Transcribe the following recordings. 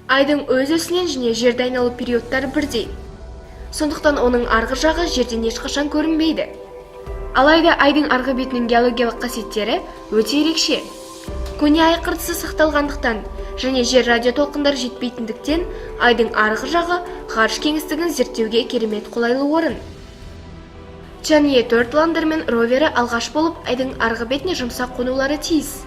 Айдың өз өсінен және жерді айналу периодтары бірдей. Сондықтан оның арғы жағы жерден ешқашан көрінбейді. Алайда айдың арғы бетінің геологиялық қасиеттері өте ерекше. Көне ай қыртысы сақталғандықтан және жер радио толқындар жетпейтіндіктен айдың арғы жағы ғарыш кеңістігін зерттеуге керемет қолайлы орын. Чанъэ 4 ландер мен ровері алғаш болып айдың арғы бетіне жұмсақ қонулары тиіс.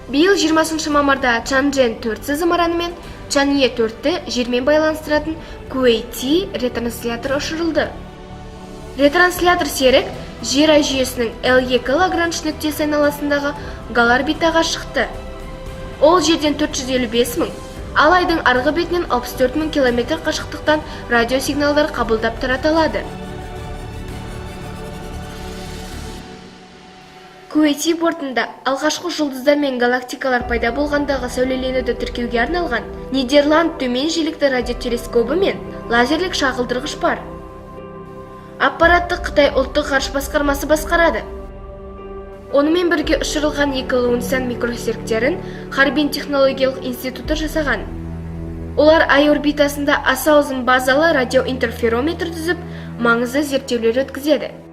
Биыл 20 мамырда Чанчжэн 4 зымыраны мен Чанъэ 4-ті жермен байланыстыратын Куэй-Ти ретрансляторы ұшырылды. Ретранслятор серік жер ай жүйесінің L2 Лагранж нүктесі айналасындағы галар орбитаға шықты. Ол жерден 455 мың, ал айдың арғы бетінен 64 мың километр қашықтықтан радиосигналдар қабылдап тарата алады. Куэй-Ти портында алғашқы жұлдыздар мен галактикалар пайда болғандағы сәулеленуді тіркеуге арналған Нидерланд төмен жиілікті радиотелескобы мен лазерлік шағылдырғыш бар. Аппаратты Қытай ұлттық ғарыш басқармасы басқарады. Онымен бірге ұшырылған 2 Лунсан микросеріктерін Харбин технологиялық институты жасаған. Олар ай орбитасында аса ұзын базалы радиоинтерферометр түзіп, маңызды зерттеулер өткізеді.